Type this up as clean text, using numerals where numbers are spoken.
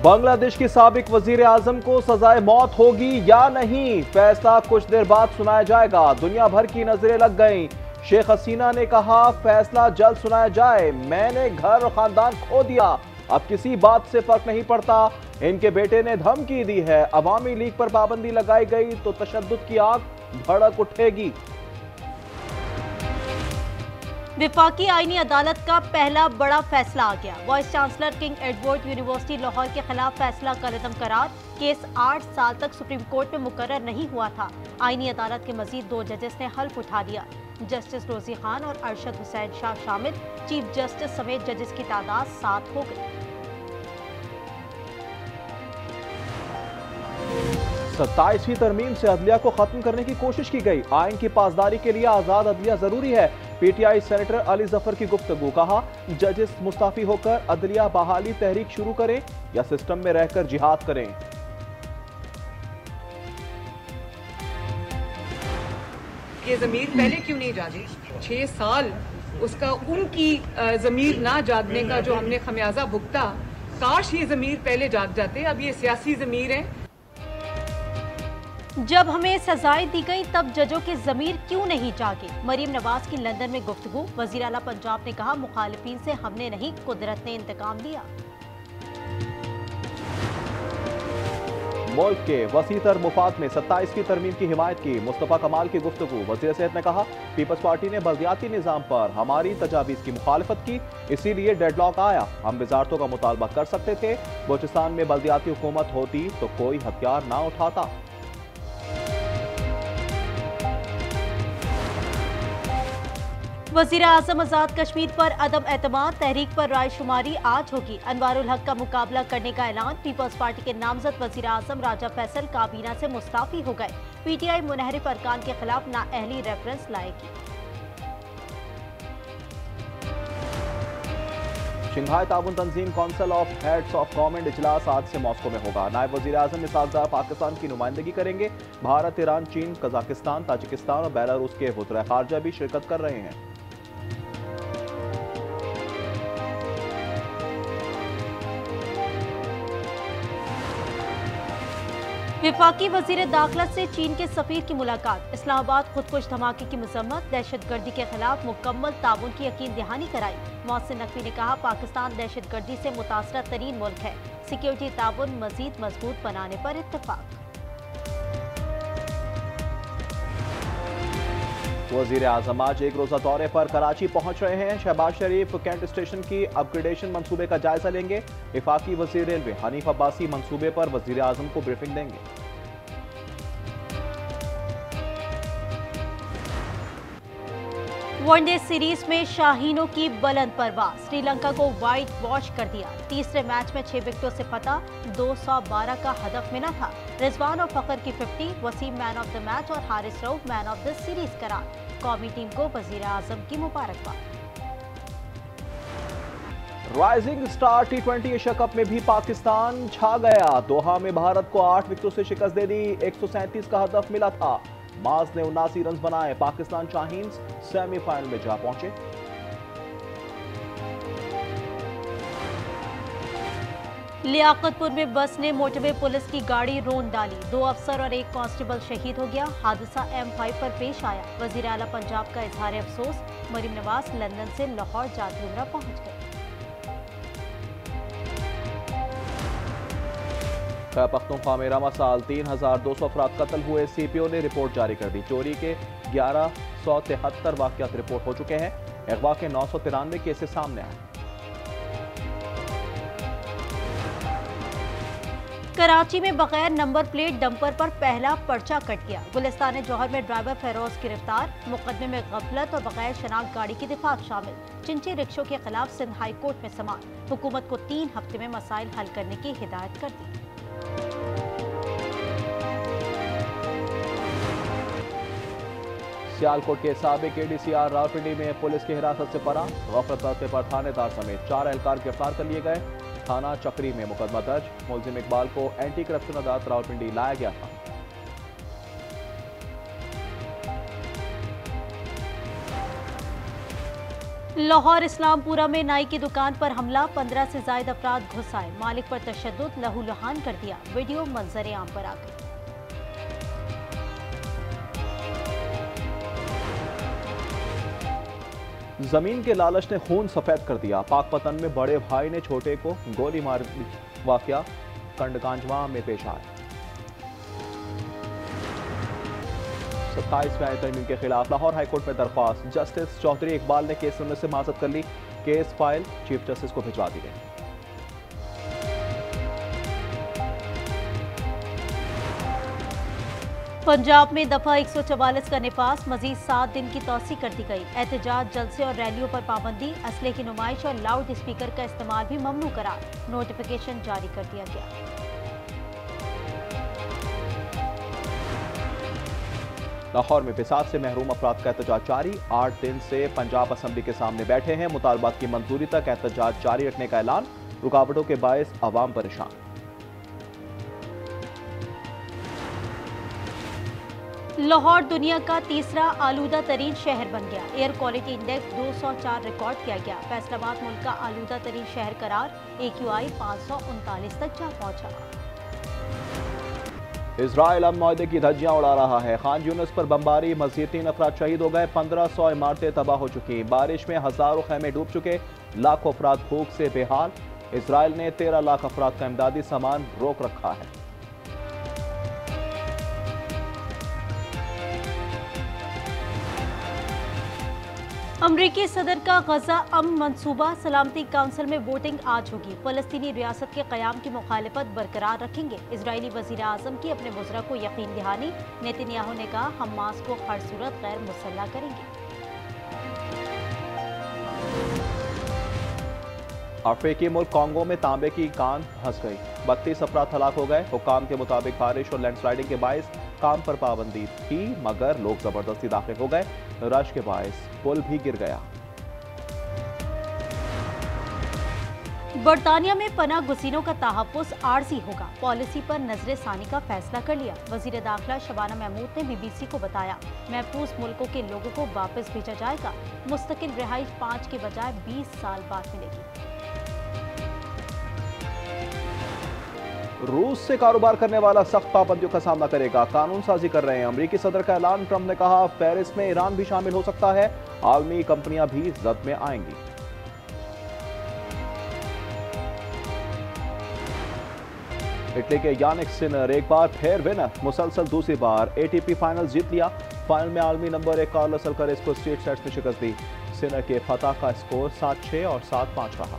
बांग्लादेश की साबिक वजीर आजम को सजाए मौत होगी या नहीं, फैसला कुछ देर बाद सुनाया जाएगा। दुनिया भर की नजरें लग गईं। शेख हसीना ने कहा फैसला जल्द सुनाया जाए, मैंने घर और खानदान खो दिया, अब किसी बात से फर्क नहीं पड़ता। इनके बेटे ने धमकी दी है, अवामी लीग पर पाबंदी लगाई गई तो तशद्दुद की आग भड़क उठेगी। विफाकी आईनी अदालत का पहला बड़ा फैसला आ गया। Vice chancellor king Edward university Lahore के खिलाफ फैसला कलअदम करार। केस 8 साल तक सुप्रीम कोर्ट में मुकर्रर नहीं हुआ था। आईनी अदालत के मजीद 2 जजेस ने हल्फ उठा लिया। जस्टिस रोजी खान और अरशद हुसैन शाह शामिल। चीफ जस्टिस समेत जजेस की तादाद 7 हो गई। 27वीं तरमीम से अदलिया को खत्म करने की कोशिश की गई। आइन की पासदारी के लिए आजाद अदलिया जरूरी है। पीटीआई सेनेटर अली जफर की गुफ्तगू। कहा जजेस मुस्ताफी होकर अदलिया बहाली तहरीक शुरू करें या सिस्टम में रहकर जिहाद करें। ये जमीर पहले क्यों नहीं जागी? 6 साल उसका उनकी जमीर ना जागने का जो हमने खमियाजा भुगता, काश ये जमीर पहले जाग जाते। अब ये सियासी जमीर है। जब हमें सजाएं दी गई तब जजों के जमीर क्यों नहीं जागे? मरीम नवाज की लंदन में गुफ्तगू। वजीर आला पंजाब ने कहा मुखालिफिन से हमने नहीं, कुदरत ने इंतकाम लिया। मुल्क के वसीतर मुफाद में 27वीं तरमीम की हिमायत की। मुस्तफा कमाल की गुफ्तगू। वज़ीर सेहत ने कहा पीपल्स पार्टी ने बल्दियाती निज़ाम पर हमारी तजावीज़ की मुखालफत की, इसीलिए डेडलॉक आया। हम वजारतों का मुतालबा कर सकते थे, बलूचिस्तान में बल्दियाती हुकूमत होती तो कोई हथियार ना उठाता। वजीर आजम आजाद कश्मीर पर अदम एतमाद। तहरीक पर रायशुमारी आज होगी। अनवारुल हक का मुकाबला करने का ऐलान। पीपल्स पार्टी के नामजद वजीर आजम राजा फैसल काबीना से मुस्ताफी हो गए। पीटीआई मुनहरिफ अरकान के खिलाफ नाअहली रेफरेंस लाएगी। शंघाई ताउन तंजीम council of heads of government इजलास आज से मॉस्को में होगा। नायब वजीर आजम इसाकजार पाकिस्तान की नुमाइंदगी करेंगे। भारत, ईरान, चीन, कजाकिस्तान, ताजिकिस्तान और बेलारूस के वज़ीर ख़ारजा भी शिरकत कर रहे हैं। विफाकी वजीर दाखिला से चीन के सफीर की मुलाकात। इस्लामाबाद खुदकुश धमाके की मजम्मत। दहशतगर्दी के खिलाफ मुकम्मल ताउन की यकीन दहानी कराई। मोहसिन नकवी ने कहा पाकिस्तान दहशतगर्दी से मुतासरा तरीन मुल्क है। सिक्योरिटी ताउन मजीद मजबूत बनाने पर इत्तफाक। वजीर आजम आज एक रोजा दौरे पर कराची पहुंच रहे हैं। शहबाज शरीफ कैंट स्टेशन की अपग्रेडेशन मंसूबे का जायजा लेंगे। वफाकी वजीर रेलवे हनीफ अब्बासी मंसूबे पर वजीर आजम को ब्रीफिंग देंगे। वनडे सीरीज में शाहीनों की बुलंद परवाज। श्रीलंका को व्हाइट वॉश कर दिया। तीसरे मैच में 6 विकेटों से फतह। 212 का हदफ मिला था। रिजवान और फखर की 50। Waseem man of the match और Haris Rauf man of the series करार। कौमी टीम को वजीर आजम की मुबारकबाद। Rising star T20 Asia cup में भी पाकिस्तान छा गया। दोहा में भारत को 8 विकेटों से शिकस्त दे दी। 137 का हदफ मिला था। माज ने 79 रन बनाए। पाकिस्तान शाहीन्स सेमीफाइनल में जा पहुंचे। लियाकतपुर में बस ने मोटरवे पुलिस की गाड़ी रोन डाली। 2 अफसर और 1 कांस्टेबल शहीद हो गया। हादसा M5 पर पेश आया। वजीर आला पंजाब का इजहार अफसोस। मरीम नवाज लंदन से लाहौर जाते उमरा पहुंच गए। खैबर पख्तूनख्वा में रमासाल 3200 अफराद कत्ल हुए। CPO ने रिपोर्ट जारी कर दी। चोरी के 1173 वाकयात रिपोर्ट हो चुके हैं। अगवा के 993 केसेस सामने आए। कराची में बगैर नंबर प्लेट डंपर पर पहला पर्चा कट गया। गुलिस्तान जौहर में ड्राइवर फेरोज गिरफ्तार। मुकदमे में गफलत और बगैर शनाख्त गाड़ी की दिफात शामिल। चिंचे रिक्शों के खिलाफ सिंध हाई कोर्ट में समाअत। हुकूमत को 3 हफ्ते में मसाइल हल करने की हिदायत कर दी। सियालकोट के साबिक ADCR रावलपिंडी में पुलिस की हिरासत से फरार। गफलत बरतने पर थानेदार समेत 4 एहलकार गिरफ्तार कर लिए गए। थाना चक्री में मुकदमा दर्ज। मुलजिम इकबाल को एंटी करप्शन अदालत रावलपिंडी लाया गया था। लाहौर इस्लामपुरा में नाई की दुकान पर हमला, 15 से ज्यादा अफराद घुस आए, मालिक पर तशद्दुद, लहूलुहान कर दिया। वीडियो मंजर आम पर आ गई। जमीन के लालच ने खून सफेद कर दिया, पाकपतन में बड़े भाई ने छोटे को गोली मार दी। वाकया कंडकांजवा में पेश आया। 27वें तरमीम के खिलाफ लाहौर हाईकोर्ट में दरख्वास्त, जस्टिस चौधरी इकबाल ने केस सुनने से माजत कर ली। केस फाइल चीफ जस्टिस को भिजवा दी गई। पंजाब में दफा 144 का निफास, मजीद 7 दिन की तौसी कर दी गई। एहतजाज, जलसे और रैलियों पर पाबंदी, असले की नुमाइश और लाउड स्पीकर का इस्तेमाल भी ममनू करार। नोटिफिकेशन जारी कर दिया गया। लाहौर में फिसाद से महरूम अफराद का एहतजाज जारी, 8 दिन से पंजाब असम्बली के सामने बैठे हैं। मुतालबात की मंजूरी तक एहतजाज जारी रखने का ऐलान, रुकावटों के बायस अवाम परेशान। लाहौर दुनिया का तीसरा आलूदा तरीन शहर बन गया। एयर क्वालिटी इंडेक्स 204 रिकॉर्ड किया गया। फैसलाबाद मुल्क का आलूदा तरीन शहर करार, AQI 539 तक जा पहुंचा। इजराइल अब माहदे की धज्जियां उड़ा रहा है। खान यूनिस पर बमबारी, मजीद 3 अफराद शहीद हो गए, 1500 इमारतें तबाह हो चुकी। बारिश में हजारों खैमे डूब चुके, लाखों अफराद भूख से बेहाल। इजराइल ने 13 लाख अफराद का इमदादी सामान रोक रखा है। अमरीकी सदर का गजा अमन मंसूबा, सलामती काउंसिल में वोटिंग आज होगी। फलस्तीनी रियासत के क़याम की मुखालिफत बरकरार रखेंगे। इजरायली वज़ीर आज़म की अपने मुजरा को यकीन दहानी, नेतन्याहू ने कहा हमास को हर सूरत गैर मुसल्लह करेंगे। अफ्रीकी मुल्क कांगो में तांबे की कान फंस गई, 32 अफराद हलाक हो गए। हुकाम के मुताबिक बारिश और लैंडस्लाइडिंग के बायस काम पर पाबंदी थी, मगर लोग जबरदस्ती दाखिल हो गए। रश के बायस पुल भी गिर गया। बरतानिया में पनाह गुज़ीरों का तहफ़्फ़ुज़ आर्जी होगा, पॉलिसी पर नजर सानी का फैसला कर लिया। वज़ीर दाखिला शबाना महमूद ने BBC को बताया, महफूज मुल्कों के लोगों को वापस भेजा जाएगा। मुस्तकिल रिहाइश 5 के बजाय 20 साल बाद मिलेगी। रूस से कारोबार करने वाला सख्त पाबंदियों का सामना करेगा, कानून साजी कर रहे हैं अमरीकी सदर का ऐलान। ट्रंप ने कहा पेरिस में ईरान भी शामिल हो सकता है, आलमी कंपनियां भी जद में आएंगी। इटली के यानिक सिनर एक बार फिर विनर, मुसलसल दूसरी बार ATP फाइनल जीत लिया। फाइनल में आलमी नंबर 1 कार्लोस अल्कारेज को स्ट्रेट सेट्स में शिकस्त दी। सिनर के फतह का स्कोर 7-6 और 7-5 रहा।